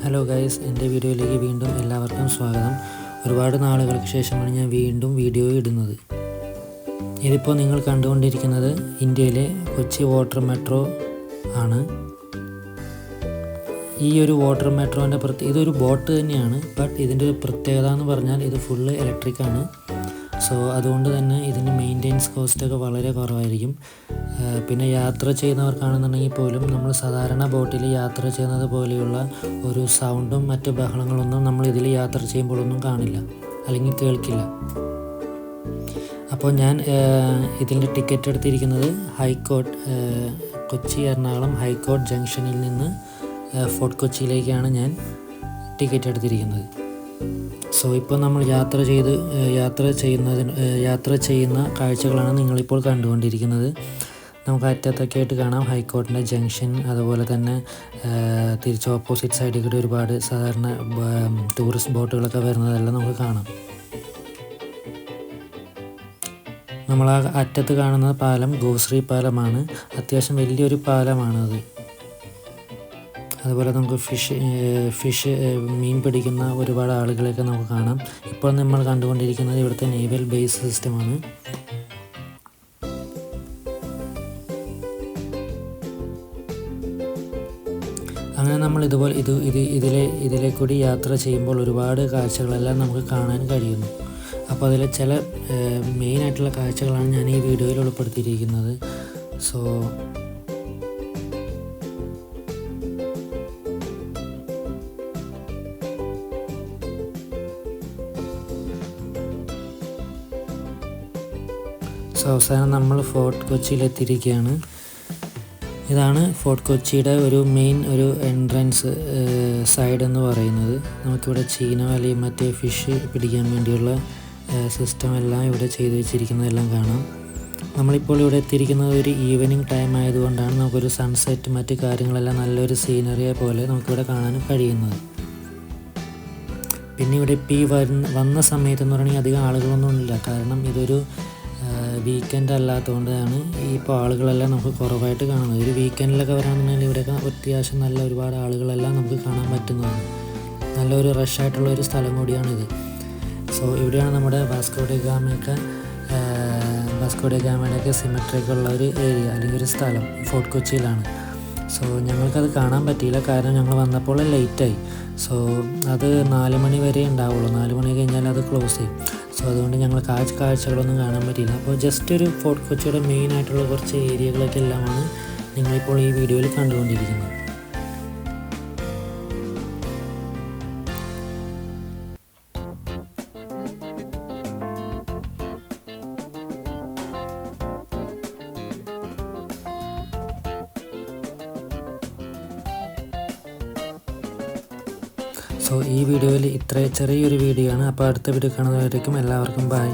Hello guys, എൻ്റെ വീഡിയോയിലേക്ക് വീണ്ടും എല്ലാവർക്കും സ്വാഗതം. ഒരുപാട് നാളുകൾക്ക് ശേഷമാണ് ഞാൻ വീണ്ടും വീഡിയോ ഇടുന്നത്. ഇതിപ്പോൾ നിങ്ങൾ കണ്ടുകൊണ്ടിരിക്കുന്നത് ഇന്ത്യയിലെ കൊച്ചി വാട്ടർ മെട്രോ ആണ്. ഈ ഒരു വാട്ടർ മെട്രോൻ്റെ ഇതൊരു ബോട്ട് തന്നെയാണ്. ബട്ട് ഇതിൻ്റെ ഒരു പ്രത്യേകത എന്ന് പറഞ്ഞാൽ ഇത് ഫുള്ള് ഇലക്ട്രിക്കാണ്. സോ അതുകൊണ്ട് തന്നെ ഇതിൻ്റെ മെയിൻ്റെനൻസ് കോസ്റ്റൊക്കെ വളരെ കുറവായിരിക്കും. പിന്നെ യാത്ര ചെയ്യുന്നവർക്കാണെന്നുണ്ടെങ്കിൽ പോലും നമ്മൾ സാധാരണ ബോട്ടിൽ യാത്ര ചെയ്യുന്നത് പോലെയുള്ള ഒരു സൗണ്ടും മറ്റ് ബഹളങ്ങളൊന്നും നമ്മൾ ഇതിൽ യാത്ര ചെയ്യുമ്പോഴൊന്നും കാണില്ല, അല്ലെങ്കിൽ കേൾക്കില്ല. അപ്പോൾ ഞാൻ ഇതിൻ്റെ ടിക്കറ്റ് എടുത്തിരിക്കുന്നത് ഹൈക്കോർട്ട് കൊച്ചി എറണാകുളം ഹൈക്കോർട്ട് ജംഗ്ഷനിൽ നിന്ന് ഫോർട്ട് കൊച്ചിയിലേക്കാണ് ഞാൻ ടിക്കറ്റ് എടുത്തിരിക്കുന്നത്. സോ ഇപ്പോൾ നമ്മൾ യാത്ര ചെയ്യുന്ന കാഴ്ചകളാണ് നിങ്ങളിപ്പോൾ കണ്ടുകൊണ്ടിരിക്കുന്നത്. നമുക്ക് അറ്റത്തൊക്കെ ആയിട്ട് കാണാം ഹൈക്കോർട്ടിൻ്റെ ജംഗ്ഷൻ. അതുപോലെ തന്നെ തിരിച്ച് ഓപ്പോസിറ്റ് സൈഡിൽ കൂടി ഒരുപാട് സാധാരണ ടൂറിസ്റ്റ് ബോട്ടുകളൊക്കെ വരുന്നതെല്ലാം നമുക്ക് കാണാം. നമ്മൾ ആ അറ്റത്ത് കാണുന്ന പാലം ഗോശ്രീ പാലമാണ്. അത്യാവശ്യം വലിയൊരു പാലമാണത്. അതുപോലെ നമുക്ക് ഫിഷ് മീൻ പിടിക്കുന്ന ഒരുപാട് ആളുകളെയൊക്കെ നമുക്ക് കാണാം. ഇപ്പോൾ നമ്മൾ കണ്ടുകൊണ്ടിരിക്കുന്നത് ഇവിടുത്തെ നേവൽ ബേസ് സിസ്റ്റമാണ്. അങ്ങനെ നമ്മൾ ഇതിലെ കൂടി യാത്ര ചെയ്യുമ്പോൾ ഒരുപാട് കാഴ്ചകളെല്ലാം നമുക്ക് കാണാൻ കഴിയുന്നു. അപ്പോൾ അതിലെ ചില മെയിനായിട്ടുള്ള കാഴ്ചകളാണ് ഞാൻ ഈ വീഡിയോയിൽ ഉൾപ്പെടുത്തിയിരിക്കുന്നത്. സോ അവസാനം നമ്മൾ ഫോർട്ട് കൊച്ചിയിലെത്തിയിരിക്കുകയാണ്. ഇതാണ് ഫോർട്ട് കൊച്ചിയുടെ ഒരു മെയിൻ എൻട്രൻസ് സൈഡ് എന്ന് പറയുന്നത്. നമുക്കിവിടെ ചീനവലയും മറ്റേ ഫിഷ് പിടിക്കാൻ വേണ്ടിയുള്ള സിസ്റ്റം എല്ലാം ഇവിടെ ചെയ്തു വെച്ചിരിക്കുന്നതെല്ലാം കാണാം. നമ്മളിപ്പോൾ ഇവിടെ എത്തിയിരിക്കുന്നത് ഒരു ഈവനിങ് ടൈം ആയതുകൊണ്ടാണ് നമുക്കൊരു സൺസെറ്റ് മറ്റ് കാര്യങ്ങളെല്ലാം നല്ലൊരു സീനറിയെ പോലെ നമുക്കിവിടെ കാണാനും കഴിയുന്നത്. പിന്നെ ഇവിടെ ഇപ്പോൾ ഈ വന്ന സമയത്തെന്ന് പറയുകയാണെങ്കിൽ അധികം ആളുകളൊന്നും ഇല്ല. കാരണം ഇതൊരു വീക്കെൻഡ് അല്ലാത്തതുകൊണ്ടാണ് ഇപ്പോൾ ആളുകളെല്ലാം നമുക്ക് കുറവായിട്ട് കാണുന്നത്. ഒരു വീക്കെൻഡിലൊക്കെ വരാണെന്നുണ്ടെങ്കിൽ ഇവിടെയൊക്കെ അത്യാവശ്യം നല്ല ഒരുപാട് ആളുകളെല്ലാം നമുക്ക് കാണാൻ പറ്റുന്നതാണ്. നല്ലൊരു റഷായിട്ടുള്ള ഒരു സ്ഥലം കൂടിയാണിത്. സോ ഇവിടെയാണ് നമ്മുടെ വാസ്കോ ഡ ഗാമയുടെയൊക്കെ സിമെട്രിയൊക്കെ ഉള്ള ഒരു ഏരിയ അല്ലെങ്കിൽ ഒരു സ്ഥലം ഫോർട്ട് കൊച്ചിയിലാണ്. സോ ഞങ്ങൾക്കത് കാണാൻ പറ്റിയില്ല, കാരണം ഞങ്ങൾ വന്നപ്പോൾ ലേറ്റായി. സോ അത് 4 മണി വരെ ഉണ്ടാവുള്ളൂ. 4 മണി കഴിഞ്ഞാൽ അത് ക്ലോസ് ചെയ്യും. സോ അതുകൊണ്ട് ഞങ്ങൾ കാഴ്ചകളൊന്നും കാണാൻ പറ്റിയില്ല. അപ്പോൾ ജസ്റ്റ് ഒരു ഫോർട്ട് കൊച്ചിയുടെ മെയിനായിട്ടുള്ള കുറച്ച് ഏരിയകളൊക്കെ എല്ലാമാണ് നിങ്ങളിപ്പോൾ ഈ വീഡിയോയിൽ കണ്ടുകൊണ്ടിരിക്കുന്നത്. സോ ഈ വീഡിയോയിൽ ചെറിയൊരു വീഡിയോ ആണ്. അപ്പോൾ അടുത്ത വീഡിയോ കാണുന്നവരേക്കും എല്ലാവർക്കും ബൈ.